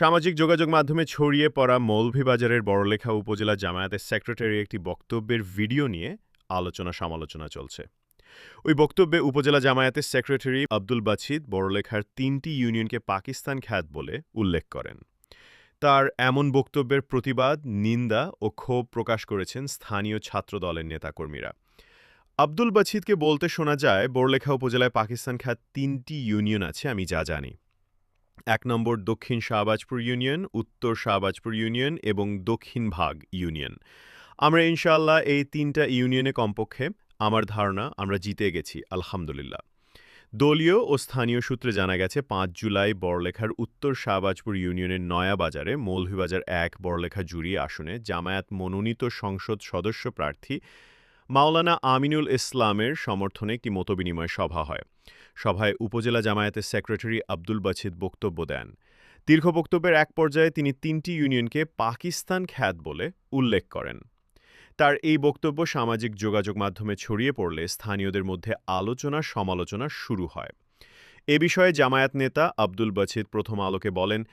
সামাজিক যোগাযোগ মাধ্যমে ছড়িয়ে পড়া মৌলভীবাজারের বড়লেখা উপজেলা জামায়াতের সেক্রেটারি একটি বক্তব্যের ভিডিও নিয়ে আলোচনা-সমালোচনা চলছে। ওই বক্তব্যে উপজেলা জামায়াতের সেক্রেটারি আব্দুল বাছিদ বড়লেখার ৩টি ইউনিয়নকে পাকিস্তান খ্যাত বলে উল্লেখ করেন। তার এমন বক্তব্যের প্রতিবাদ, নিন্দা ও ক্ষোভ প্রকাশ করেছেন স্থানীয় ছাত্রদলের নেতাকর্মীরা। আব্দুল বাছিদকে বলতে শোনা যায়, বড়লেখা উপজেলায় পাকিস্তান খ্যাত ৩টি ইউনিয়ন আছে আমি যা জানি। ১ নম্বর দক্ষিণ শাহবাজপুর ইউনিয়ন, উত্তর শাহবাজপুর ইউনিয়ন এবং দক্ষিণ ভাগ ইউনিয়ন। আমরা ইনশাআল্লাহ এই ৩টা ইউনিয়নে কমপক্ষে আমার ধারণা আমরা জিতে গেছি আলহামদুলিল্লাহ। দলীয় ও স্থানীয় সূত্রে জানা গেছে ৫ জুলাই বড়লেখার উত্তর শাহবাজপুর ইউনিয়নের নয়াবাজারে মৌলভীবাজার ১ বড়লেখা জুড়ি আসনে জামায়াত মনোনীত সংসদ সদস্য প্রার্থী মাওলানা আমিনুল ইসলামের সমর্থনে একটি মতবিনিময় সভা হয়। সভায় উপজেলা জামায়াতের সেক্রেটারি আব্দুল বাছিদ বক্তব্য দেন। দীর্ঘ বক্তব্যের এক পর্যায়ে তিনি ৩টি ইউনিয়নকে পাকিস্তান খ্যাত বলে উল্লেখ করেন। তার এই বক্তব্য সামাজিক যোগাযোগ মাধ্যমে ছড়িয়ে পড়লে স্থানীয়দের মধ্যে আলোচনা-সমালোচনা শুরু হয়। এ বিষয়ে জামায়াত নেতা আব্দুল বাছিদ প্রথম আলোকে বলেন,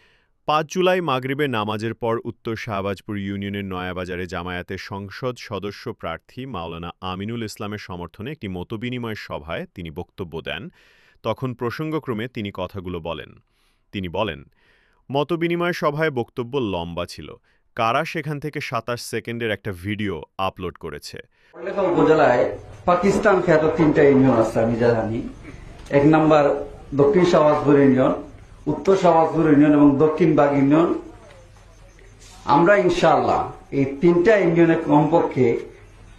৫ জুলাই মাগরিবে নামাজের পর উত্তর শাহবাজপুর ইউনিয়নের নয়াবাজারে জামায়াতের সংসদ সদস্য প্রার্থী মাওলানা আমিনুল ইসলামের সমর্থনে একটি মতবিনিময় সভায় তিনি বক্তব্য দেন। তখন প্রসঙ্গক্রমে তিনি কথাগুলো বলেন। তিনি বলেন, মতবিনিময় সভায় বক্তব্য লম্বা ছিল। কারা সেখান থেকে ২৭ সেকেন্ডের একটা ভিডিও আপলোড করেছে। বড়লেখা উপজেলায় পাকিস্তান খ্যাত ৩টা ইউনিয়ন আছে আমি যা জানি। ১ নম্বর দক্ষিণ শাহবাজপুর ইউনিয়ন, উত্তর শাহবাজপুর ইউনিয়ন এবং দক্ষিণ বাগ ইউনিয়ন। আমরা ইনশাআল্লাহ এই ৩টা ইউনিয়নের কমপক্ষে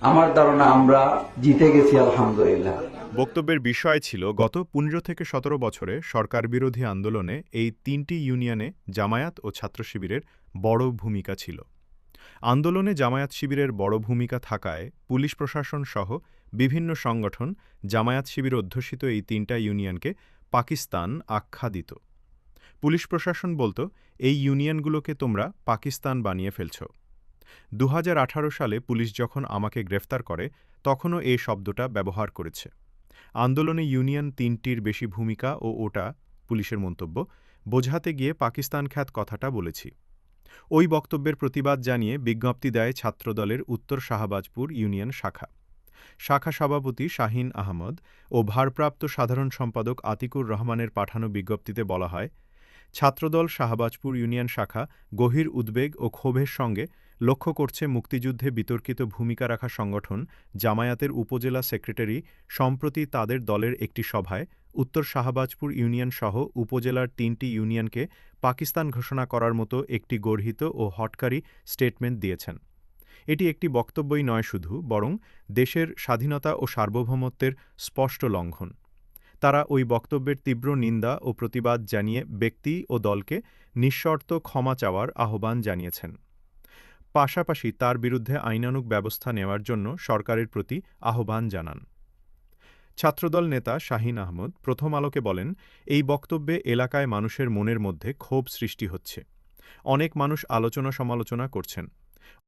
আমার ধারণা আমরা জিতে গেছি আলহামদুলিল্লাহ। বক্তব্যের বিষয় ছিল, গত ১৫ থেকে ১৭ বছরে সরকার বিরোধী আন্দোলনে এই ৩টি ইউনিয়নে জামায়াত ও ছাত্র শিবিরের বড় ভূমিকা ছিল। আন্দোলনে জামায়াত শিবিরের বড় ভূমিকা থাকায় পুলিশ প্রশাসন সহ বিভিন্ন সংগঠন জামায়াত শিবির অধ্যুষিত এই ৩টা ইউনিয়নকে পাকিস্তান আখ্যা দিত। পুলিশ প্রশাসন বলত, এই ইউনিয়নগুলোকে তোমরা পাকিস্তান বানিয়ে ফেলছ। ২০১৮ সালে পুলিশ যখন আমাকে গ্রেফতার করে তখনও এই শব্দটা ব্যবহার করেছে। আন্দোলনে ইউনিয়ন ৩টির বেশি ভূমিকা ও ওটা, পুলিশের মন্তব্য, বোঝাতে গিয়ে পাকিস্তান খ্যাত কথাটা বলেছি। ওই বক্তব্যের প্রতিবাদ জানিয়ে বিজ্ঞপ্তি দেয় ছাত্রদলের উত্তর শাহবাজপুর ইউনিয়ন শাখা। শাখা সভাপতি শাহীন আহমদ ও ভারপ্রাপ্ত সাধারণ সম্পাদক আতিকুর রহমানের পাঠানো বিজ্ঞপ্তিতে বলা হয়, ছাত্রদল শাহবাজপুর ইউনিয়ন শাখা গভীর উদ্বেগ ও ক্ষোভের সঙ্গে লক্ষ্য করছে মুক্তিযুদ্ধে বিতর্কিত ভূমিকা রাখা সংগঠন জামায়াতের উপজেলা সেক্রেটারি সম্প্রতি তাদের দলের একটি সভায় উত্তর শাহবাজপুর ইউনিয়ন সহ উপজেলার ৩টি ইউনিয়নকে পাকিস্তান ঘোষণা করার মতো একটি গর্হিত ও হঠকারী স্টেটমেন্ট দিয়েছেন। এটি একটি বক্তব্যই নয় শুধু, বরং দেশের স্বাধীনতা ও সার্বভৌমত্বের স্পষ্ট লঙ্ঘন। তারা ওই বক্তব্যের তীব্র নিন্দা ও প্রতিবাদ জানিয়ে ব্যক্তি ও দলকে নিঃশর্ত ক্ষমা চাওয়ার আহ্বান জানিয়েছেন। পাশাপাশি তার বিরুদ্ধে আইনানুগ ব্যবস্থা নেওয়ার জন্য সরকারের প্রতি আহ্বান জানান। ছাত্রদল নেতা শাহীন আহমদ প্রথম আলোকে বলেন, এই বক্তব্যে এলাকায় মানুষের মনের মধ্যে ক্ষোভ সৃষ্টি হচ্ছে। অনেক মানুষ আলোচনা-সমালোচনা করছেন।